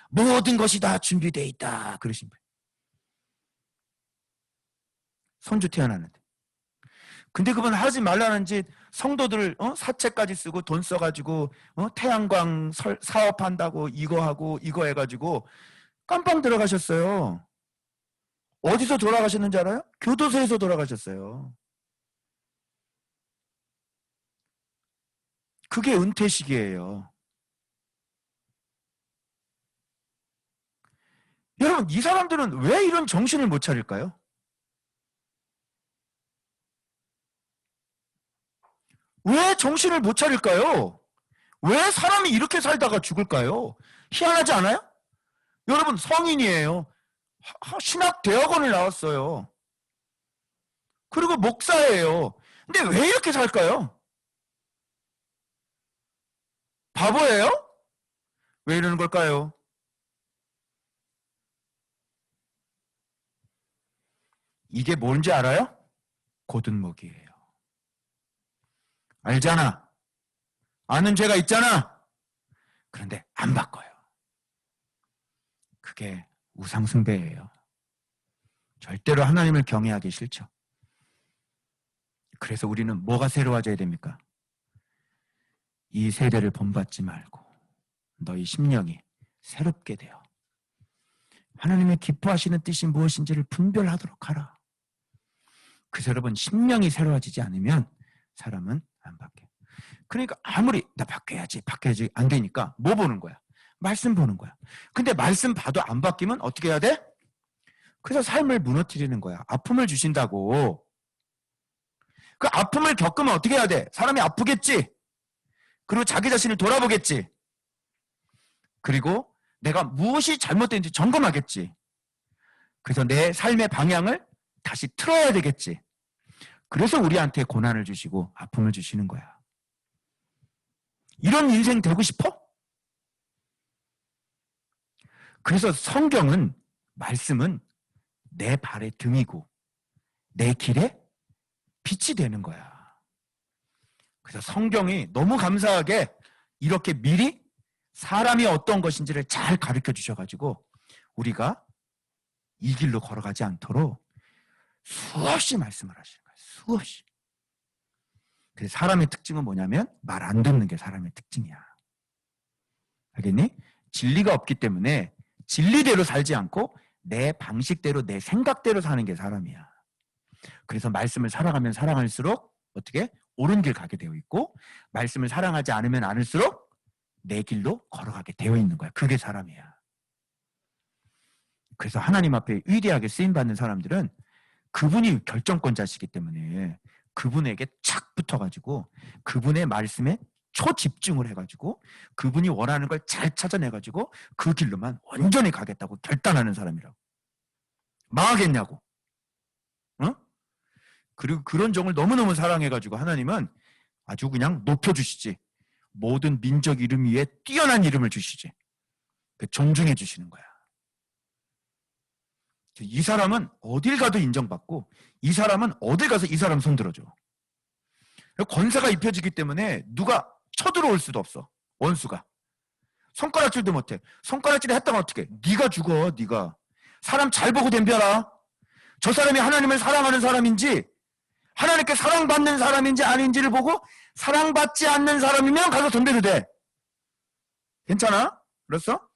모든 것이 다 준비되어 있다 그러신 거예요. 손주 태어났는데. 근데 그분 하지 말라는 짓, 성도들 사채까지 쓰고 돈 써가지고 태양광 사업한다고 이거 하고 이거 해가지고 깜빵 들어가셨어요. 어디서 돌아가셨는지 알아요? 교도소에서 돌아가셨어요. 그게 은퇴식이에요. 여러분, 이 사람들은 왜 이런 정신을 못 차릴까요? 왜 정신을 못 차릴까요? 왜 사람이 이렇게 살다가 죽을까요? 희한하지 않아요? 여러분, 성인이에요. 신학 대학원을 나왔어요. 그리고 목사예요. 근데 왜 이렇게 살까요? 바보예요? 왜 이러는 걸까요? 이게 뭔지 알아요? 고든목이에요. 알잖아. 아는 죄가 있잖아. 그런데 안 바꿔요. 그게 우상숭배예요. 절대로 하나님을 경외하기 싫죠. 그래서 우리는 뭐가 새로워져야 됩니까? 이 세대를 본받지 말고 너희 심령이 새롭게 되어 하나님의 기뻐하시는 뜻이 무엇인지를 분별하도록 하라. 그래서 여러분, 심령이 새로워지지 않으면 사람은 안 바뀌어요. 그러니까 아무리 나 바뀌어야지 안 되니까 뭐 보는 거야? 말씀 보는 거야. 근데 말씀 봐도 안 바뀌면 어떻게 해야 돼? 그래서 삶을 무너뜨리는 거야. 아픔을 주신다고. 그 아픔을 겪으면 어떻게 해야 돼? 사람이 아프겠지. 그리고 자기 자신을 돌아보겠지. 그리고 내가 무엇이 잘못된지 점검하겠지. 그래서 내 삶의 방향을 다시 틀어야 되겠지. 그래서 우리한테 고난을 주시고 아픔을 주시는 거야. 이런 인생 되고 싶어? 그래서 성경은, 말씀은 내 발의 등이고 내 길에 빛이 되는 거야. 그래서 성경이 너무 감사하게 이렇게 미리 사람이 어떤 것인지를 잘 가르쳐 주셔가지고 우리가 이 길로 걸어가지 않도록 수없이 말씀을 하시는 거예요. 수없이. 그래서 사람의 특징은 뭐냐면 말 안 듣는 게 사람의 특징이야. 알겠니? 진리가 없기 때문에 진리대로 살지 않고 내 방식대로 내 생각대로 사는 게 사람이야. 그래서 말씀을 사랑하면 사랑할수록 어떻게? 옳은 길 가게 되어 있고, 말씀을 사랑하지 않으면 않을수록 내 길로 걸어가게 되어 있는 거야. 그게 사람이야. 그래서 하나님 앞에 위대하게 쓰임받는 사람들은 그분이 결정권자시기 때문에 그분에게 착 붙어가지고 그분의 말씀에 초집중을 해가지고 그분이 원하는 걸 잘 찾아내가지고 그 길로만 온전히 가겠다고 결단하는 사람이라고. 망하겠냐고. 그리고 그런 종을 너무너무 사랑해가지고 하나님은 아주 그냥 높여주시지. 모든 민족 이름 위에 뛰어난 이름을 주시지. 존중해 주시는 거야. 이 사람은 어딜 가도 인정받고 이 사람은 어딜 가서 이 사람 손들어줘. 권세가 입혀지기 때문에 누가 쳐들어올 수도 없어. 원수가. 손가락질도 못해. 손가락질을 했다면 어떻게? 네가 죽어. 네가. 사람 잘 보고 덤벼라. 저 사람이 하나님을 사랑하는 사람인지 하나님께 사랑받는 사람인지 아닌지를 보고 사랑받지 않는 사람이면 가서 덤벼도 돼. 괜찮아? 그렇어?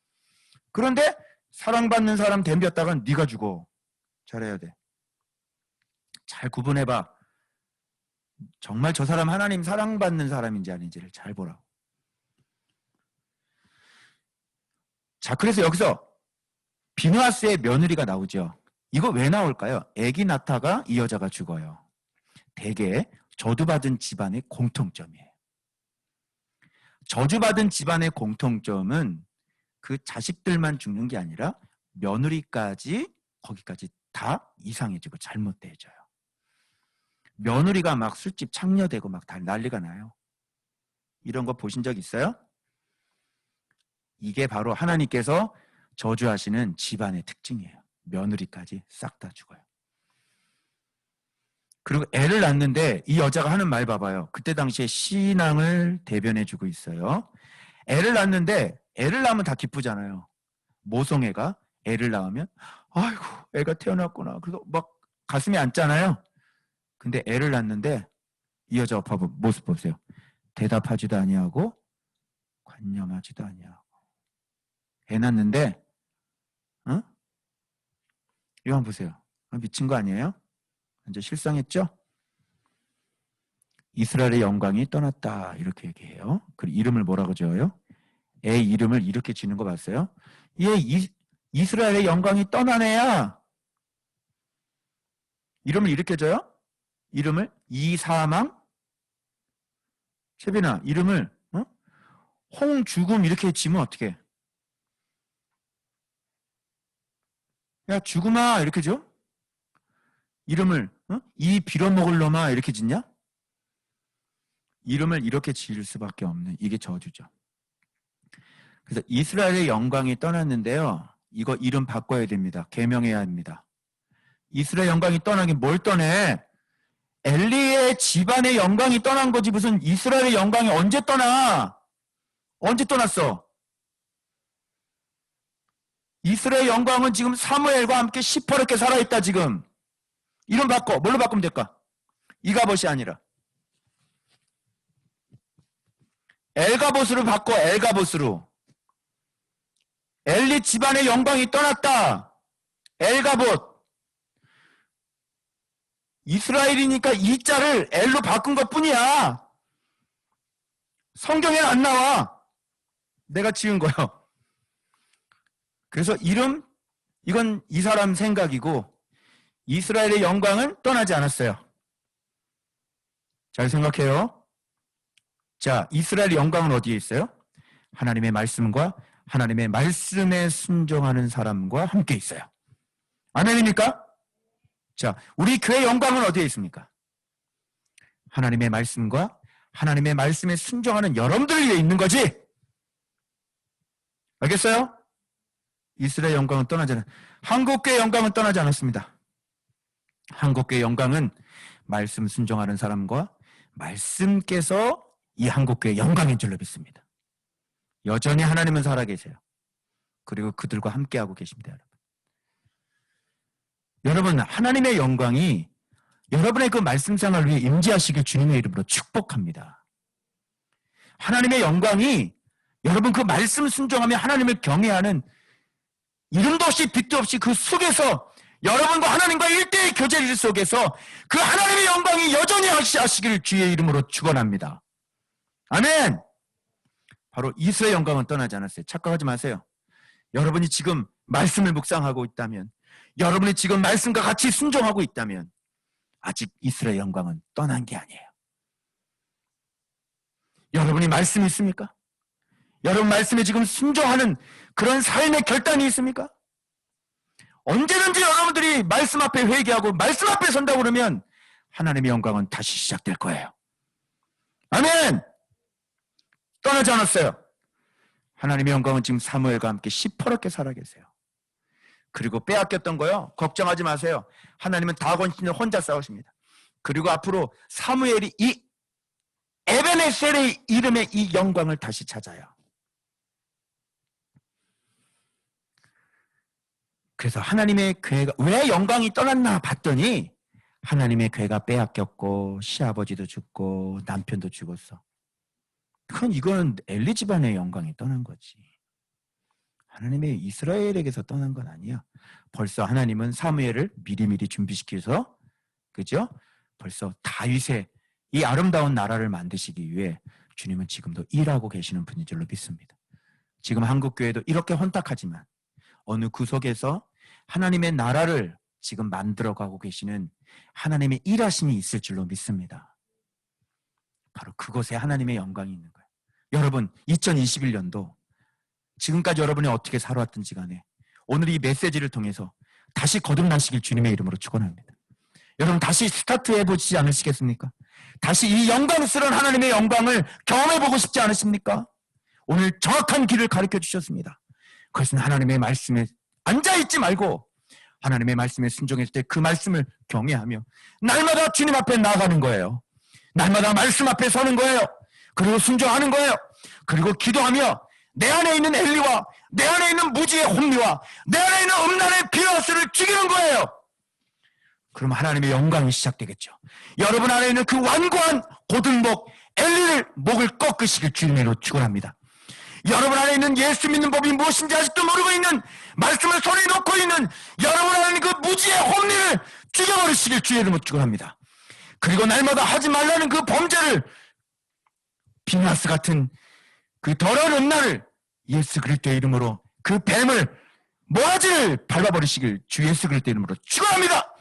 그런데 사랑받는 사람 덤볐다간 네가 죽어. 잘해야 돼. 잘 구분해봐. 정말 저 사람 하나님 사랑받는 사람인지 아닌지를 잘 보라고. 자, 그래서 여기서 비누아스의 며느리가 나오죠. 이거 왜 나올까요? 애기 낳다가 이 여자가 죽어요. 대개 저주받은 집안의 공통점이에요. 저주받은 집안의 공통점은 그 자식들만 죽는 게 아니라 며느리까지 거기까지 다 이상해지고 잘못돼져요. 며느리가 막 술집 창녀되고 막 다 난리가 나요. 이런 거 보신 적 있어요? 이게 바로 하나님께서 저주하시는 집안의 특징이에요. 며느리까지 싹 다 죽어요. 그리고 애를 낳는데 이 여자가 하는 말 봐봐요. 그때 당시에 신앙을 대변해주고 있어요. 애를 낳는데 애를 낳으면 다 기쁘잖아요. 모성애가 애를 낳으면 아이고 애가 태어났구나. 그래서 막 가슴이 앉잖아요. 근데 애를 낳는데 이 여자 모습 보세요. 대답하지도 아니하고 관념하지도 아니하고 애 낳는데 어? 이거 한번 보세요. 미친 거 아니에요? 이제 실상했죠? 이스라엘의 영광이 떠났다 이렇게 얘기해요. 그 이름을 뭐라고 지어요? 애 이름을 이렇게 지는 거 봤어요? 얘 이스라엘의 영광이 떠난 애야. 이름을 이렇게 줘요? 이름을 이사망? 채빈아 이름을 홍죽음 이렇게 지면 어떻게? 야 죽음아 이렇게 줘? 이름을 이 빌어먹을 놈아 이렇게 짓냐? 이름을 이렇게 지을 수밖에 없는 이게 저주죠. 그래서 이스라엘의 영광이 떠났는데요. 이거 이름 바꿔야 됩니다. 계명해야 합니다. 이스라엘 영광이 떠나긴 뭘 떠내? 엘리의 집안의 영광이 떠난 거지 무슨 이스라엘의 영광이 언제 떠나? 언제 떠났어? 이스라엘 영광은 지금 사무엘과 함께 시퍼렇게 살아있다 지금. 이름 바꿔. 뭘로 바꾸면 될까? 이가봇이 아니라 엘가봇으로 바꿔. 엘가봇으로. 엘리 집안의 영광이 떠났다. 엘가봇. 이스라엘이니까 이 자를 엘로 바꾼 것 뿐이야. 성경에 안 나와. 내가 지은 거요. 그래서 이름, 이건 이 사람 생각이고 이스라엘의 영광은 떠나지 않았어요. 잘 생각해요. 자, 이스라엘의 영광은 어디에 있어요? 하나님의 말씀과 하나님의 말씀에 순종하는 사람과 함께 있어요. 아멘입니까? 자, 우리 교회 영광은 어디에 있습니까? 하나님의 말씀과 하나님의 말씀에 순종하는 여러분들 위해 있는 거지. 알겠어요? 이스라엘 영광은 떠나지 않았어요. 한국교회 영광은 떠나지 않았습니다. 한국교회 영광은 말씀 순종하는 사람과 말씀께서 이 한국교회 영광인 줄로 믿습니다. 여전히 하나님은 살아계세요. 그리고 그들과 함께하고 계십니다. 여러분. 여러분 하나님의 영광이 여러분의 그 말씀 생활을 위해 임재하시길 주님의 이름으로 축복합니다. 하나님의 영광이 여러분 그 말씀 순종하며 하나님을 경외하는 이름도 없이 빛도 없이 그 속에서 여러분과 하나님과 일대의 교제 속에서 그 하나님의 영광이 여전히 하시길 주의 이름으로 축원합니다. 아멘. 바로 이스라엘 영광은 떠나지 않았어요. 착각하지 마세요. 여러분이 지금 말씀을 묵상하고 있다면 여러분이 지금 말씀과 같이 순종하고 있다면 아직 이스라엘 영광은 떠난 게 아니에요. 여러분이 말씀이 있습니까? 여러분 말씀에 지금 순종하는 그런 삶의 결단이 있습니까? 언제든지 여러분들이 말씀 앞에 회개하고 말씀 앞에 선다고 그러면 하나님의 영광은 다시 시작될 거예요. 아멘! 떠나지 않았어요. 하나님의 영광은 지금 사무엘과 함께 시퍼렇게 살아계세요. 그리고 빼앗겼던 거요. 걱정하지 마세요. 하나님은 다곤신을 혼자 싸우십니다. 그리고 앞으로 사무엘이 이 에베네셀의 이름의 이 영광을 다시 찾아요. 그래서 하나님의 괴가 왜 영광이 떠났나 봤더니 하나님의 괴가 빼앗겼고 시아버지도 죽고 남편도 죽었어. 이거는 엘리 집안의 영광이 떠난 거지. 하나님의 이스라엘에게서 떠난 건 아니야. 벌써 하나님은 사무엘을 미리미리 준비시켜서, 그죠? 벌써 다윗의 이 아름다운 나라를 만드시기 위해 주님은 지금도 일하고 계시는 분인 줄로 믿습니다. 지금 한국교회도 이렇게 혼탁하지만 어느 구석에서 하나님의 나라를 지금 만들어가고 계시는 하나님의 일하심이 있을 줄로 믿습니다. 바로 그곳에 하나님의 영광이 있는 거예요. 여러분, 2021년도 지금까지 여러분이 어떻게 살아왔든지 간에 오늘 이 메시지를 통해서 다시 거듭나시길 주님의 이름으로 축원합니다. 여러분, 다시 스타트해보지 않으시겠습니까? 다시 이 영광스러운 하나님의 영광을 경험해보고 싶지 않으십니까? 오늘 정확한 길을 가르쳐 주셨습니다. 그것은 하나님의 말씀에 앉아있지 말고 하나님의 말씀에 순종했을 때 그 말씀을 경외하며 날마다 주님 앞에 나아가는 거예요. 날마다 말씀 앞에 서는 거예요. 그리고 순종하는 거예요. 그리고 기도하며 내 안에 있는 엘리와 내 안에 있는 무지의 혼미와 내 안에 있는 음란의 비어스를 죽이는 거예요. 그럼 하나님의 영광이 시작되겠죠. 여러분 안에 있는 그 완고한 고등목 엘리를 목을 꺾으시길 주님으로 축원합니다. 여러분 안에 있는 예수 믿는 법이 무엇인지 아직도 모르고 있는, 말씀을 손에 놓고 있는 여러분 안에 있는 그 무지의 혼미를 죽여버리시길 주의 이름으로 축원합니다. 그리고 날마다 하지 말라는 그 범죄를, 비나스 같은 그 더러운 음란을 예수 그리스도의 이름으로 그 뱀을 모아지를 밟아버리시길 주 예수 그리스도의 이름으로 축원합니다.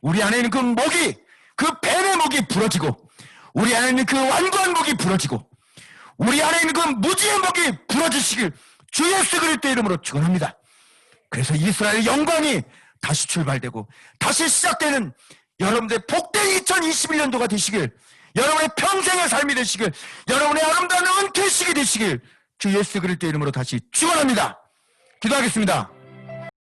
우리 안에 있는 그 목이, 그 뱀의 목이 부러지고, 우리 안에 있는 그 완고한 목이 부러지고, 우리 안에 있는 그 무지의 목이 부러지시길 주 예수 그리스도의 이름으로 축원합니다. 그래서 이스라엘 영광이 다시 출발되고 다시 시작되는 여러분들의 복된 2021년도가 되시길, 여러분의 평생의 삶이 되시길, 여러분의 아름다운 은퇴식이 되시길 주 예수 그리스도의 이름으로 다시 축원합니다. 기도하겠습니다.